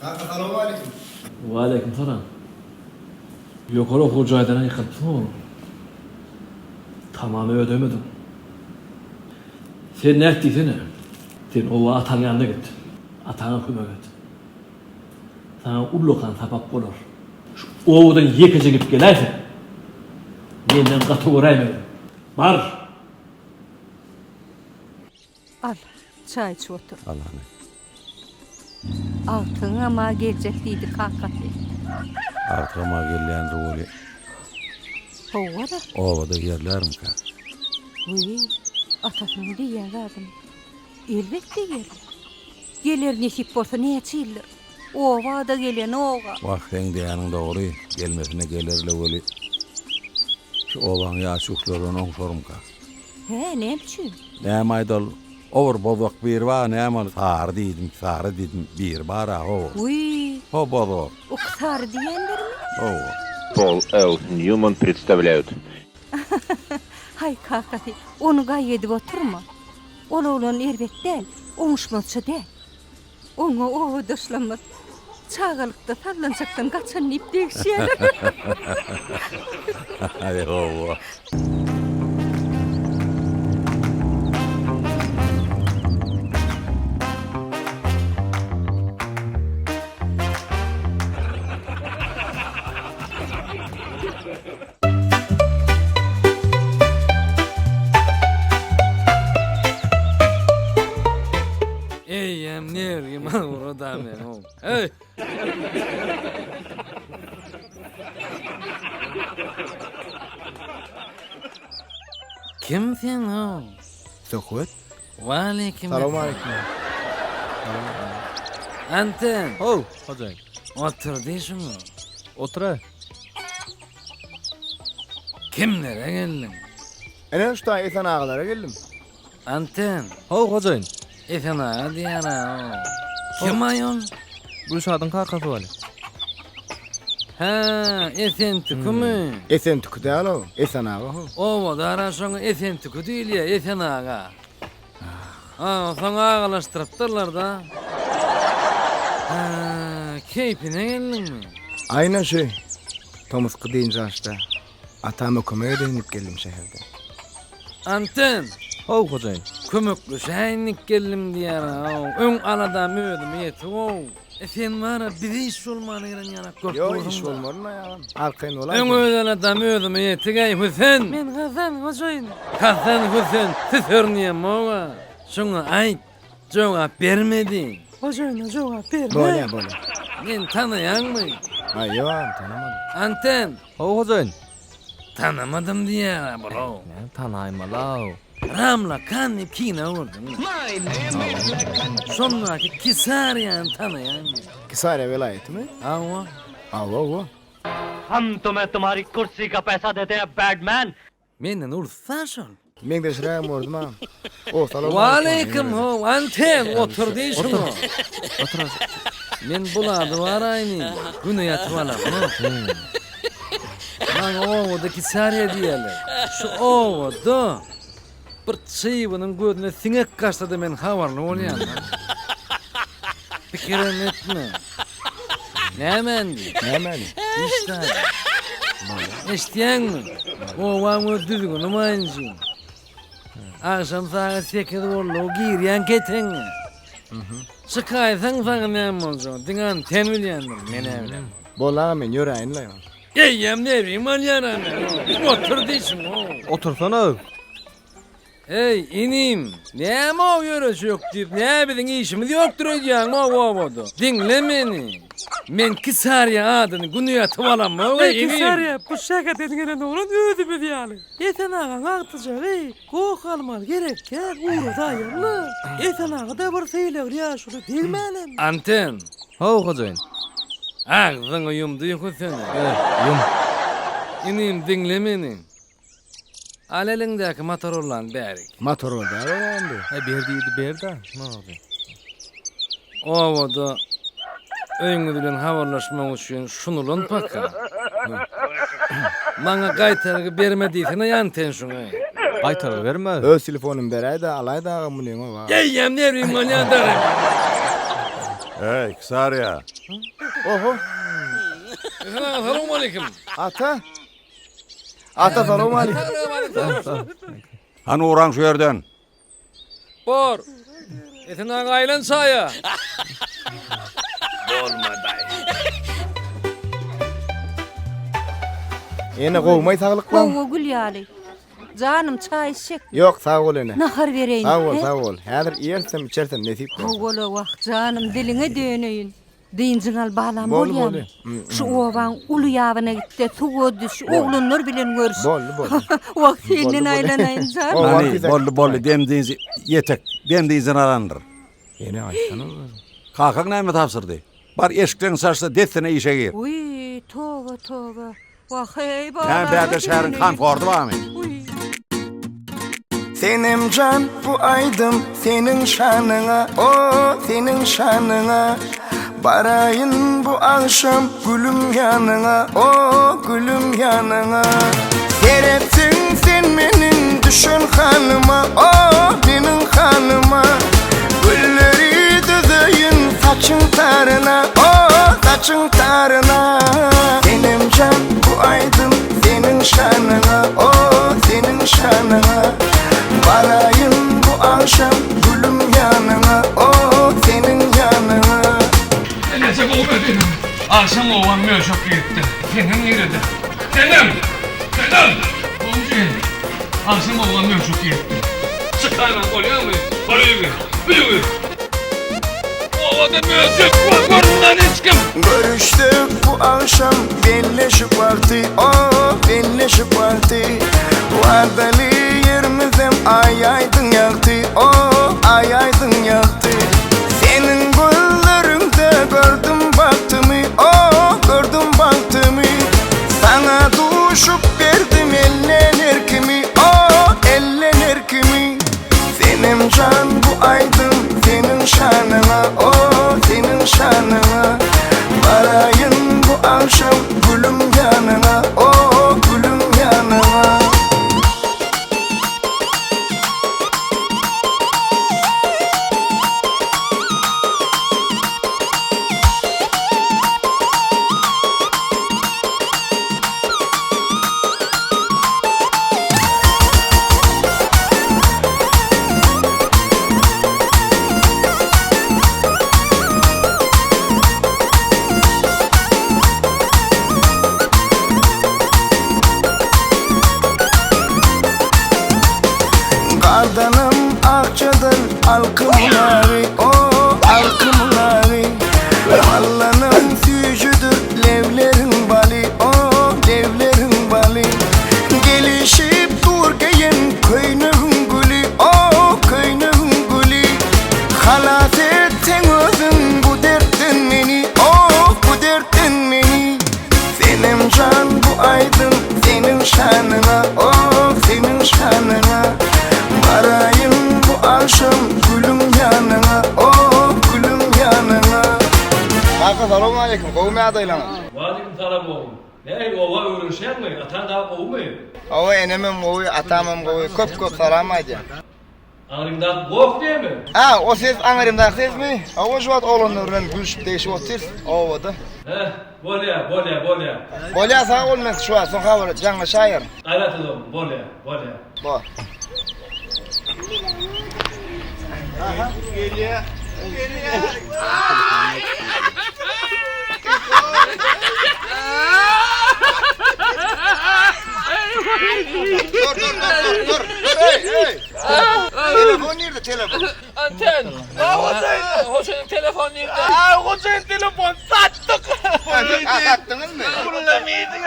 Assalamu alaikum. Aleyküm selam. Yukarı hocaydan yıkıldım oğlum. Tamamı ödemedim. Sen ne ettiysen ne? Sen o atan yanına git. Atana kömek et. Sana ullukan sabap olur. Şu oğudan yekece gip gelersen yeniden katı uğraymayın. Var. Al, çay iç otur. Allah'ım. Altın ama gelecektiydi kakati. Arkama gelen rolü. Hova da, Ovada yerlerim ka. uy, atasını diyen adam. Elbette gelir. Gelir nesip bolsa ne çiller. Ova da gelen ova. Vaktin diyanın doğru gelmesine gelirle rolü. Şu ovan yaşuklarını onsorum ka. He, ne biçim? Ne maydol over bozok bir var ne mal sarı dedim bir var ha o. Uy, O bozok. o kısar diyenler mi? O. Пол Л. Ньюман представляют. Hay kakati, onu gayyedip oturma. Ol olan elbet değil, onuşması değil. Onu ova dışlamaz. Çağalıkta sallancaktan kaçan ip değişiyor. Hadi o. Eyyem nereyim ha orada ben oğlum. Hey. Kimsin oğlum? Sokut. Aleyküm. Assalamu alaikum. Anten. Oh, hocam. Otur değilsin mi? Otur ha. Kimlere geldin? Ene şu Ethan ağalara geldim. Anten. Oh, hocam. Efendim ağa diyana oğlum. Kim ayol? Gülşah'ın kakası var. Ha, esen tükü mü? Esen tükü değil o. Ethan ağa o. O da araşan esen tükü değil ya, esen ağa. Ha, sana ağalaştırıptırlar da. Ha, keyfine geldin mi? Aynen şey. Thomas deyince açtı. Atam kömeğe dönüp geldim şehirde. Anten. Oh, hocam. Kömüklü şahinlik geldim diyara o. Ön anada müydüm yeti o. Sen var bir iş olmanı giren yana kört Yo oldum iş da. olmadı mı ya? Arkayın Ön olan. öden adam müydüm yeti gay Hüseyin. Ben Hasan hocayım. Hasan Hüseyin tütörniyem oğa. Şuna ait cevap vermedin. Hocayım cevap verme. Böyle. Ben tanıyan mı? Ay yo tanımadım. Anten. Oh, hocam. Tanımadım diyara bro. Ne tanıyma lao. Ramla kanip kine vurdum. Sonraki Kisaryan tanıyan mı? Kisare velayeti mi? Ama Ava. हम तुम्हें तुम्हारी कुर्सी का पैसा देते हैं badman. menden ursaşol. Ben de şuraya mordum ha. O salamu Aleyküm ho, anten otur değilsin o. Men buladı var aynı. Günü yatıvalar. Lan oğuda Kisarya diyelim. Şu oğuda. Bir çıyvının gözüne sinek kaçtı da men havarlı olayan. Fikirin etme. Ne mendi? Ne meni? İşte. İsteyen mi? O var düzgün umayıncı. Akşam saat 8 oldu giriyen keten. Çıkaysan sana ne olacak? Dinan ten milyandır men evlen. Bola men yüreğinle ya. Eyyem ne bileyim alyana men. Otur değilsin o. Otursana. Hey inim. Ne mi o yörüsü yok deyip ne bilin işimiz yoktur hocam o ovodu. Dinle beni. Men Kisarya adını günüye tıvalam mı? Hey Kisarya bu şaka dediğine ne olur ödü mü yani? Yeten ağan aktıca hey. Koğuk almal gerek ya. Uğru da yanlı. Yeten ağa da bir seyler ya şunu değil mi anam? Anten. Oh, hocam. Ağzını yumdu yok seni. Yum. İnim dinle beni. Al elindeki motorlan berik. Motor oldu ya oldu. Bir de. Ne oldu? Ovada öňü bilen habarlaşmak üçin şunulan paka. Maňa gaýtargy bermediýsene ýanten şuňa. Aytar verme. Öz telefonum beraydı alay da bunu ne var? Geýýem nerem ýandarym. Hey Sarıya. Oho. Selamun aleyküm. Ata. Ata selamun aleyküm. Hani uğran şu yerden. Bor. Etin ağaylan saya. Yine kovmay sağlık lan. Kowa Gülýaly. Canım çay içek. Yok sağ ol ene. Nahar bereýin. Sağ ol sağ ol. Häzir yersem içersem nesip. Ola wagt canım diline döneýin. Diňjiňal balan Bol, bolýarmy? bol. Şu owaň uly ýagyna gitdi, tugo düş, oglanlar bilen görüş. Boldy, boldy. Wagt ýenden Boldy, boldy. aýlanaýyn canım. O, Hani vakit- bolly demdiğinizi yetek. Demdiğinizi arandır. Yine açsana. Kalkan näme tapsyrdy? Bar eşikden saçsa detsene işe gir. Uy, toba toba. Wagt hey balan. Hem bäder şäherin konfordu barmy? Uy. Senim can bu aydım senin şanına, o senin şanına. Barayın bu akşam gülüm yanına, o gülüm yanına. Seyretsin sen benim düşün hanıma, o benim hanıma. Gülleri düzeyin saçın tarına, o saçın tarına. Senim can bu aydım senin şanına, o senin şanına. Barayın bu akşam gülüm yanına, o senin yanına. Neyse bu benim. Akşam oğlan çok gitti. Senin nerede? Senem! Komşu. Akşam oğlan çok gitti. Çıkarma oluyor mu? Oluyor mu? Biliyor. Ovada müzik var. Göründen hiç kim? Görüştük bu akşam belleşip vakti, o belleşip vakti. Vardalı yerimizem ay aydın yaktı, o ay aydın yaktı. Senin güllerinde gördüm baktımı, o gördüm baktımı. Sana duşup verdim ellenir kimi, o ellenir kimi. Senin can bu aydın senin şanına, o senin şanına. Varayın bu akşam gülüm yanına, o gülüm yanına. Kardanım akçadır alkımları, o alkımları. Mallanım sücüdür levlerin bali, o levlerin bali. Gelişip durgeyin köynüğün gülü, o köynüğün gülü. Halas etsen özün bu dertten beni, o bu dertten beni. Senin can bu aydın senin şanına, o senin şanına. Varayım bu akşam gülüm yanına, o gülüm yanına. Kanka selamun aleyküm, kovum ya dayılan. Valikim selam oğlum. Ne ova öğrenşen mi? Atan daha kovmuyor. Ova enemem kovuy, atamam kovuy, köp salam aydı. Ağrımdan kork değil mi? Ha, o ses anırımda ses mi? Ova şu at oğlanlarla gülüşüp değişip otur, ovada. Bolya. Bolya sağ olmaz şu an, son haber, canlı şair. Gayret oğlum, bolya. Bu. Dur. Hey. Telefon nerede telefon? Anten. Hoşçakalın telefon nerede? Hoşçakalın telefon sattık. Sattınız mı? Kullanmaydın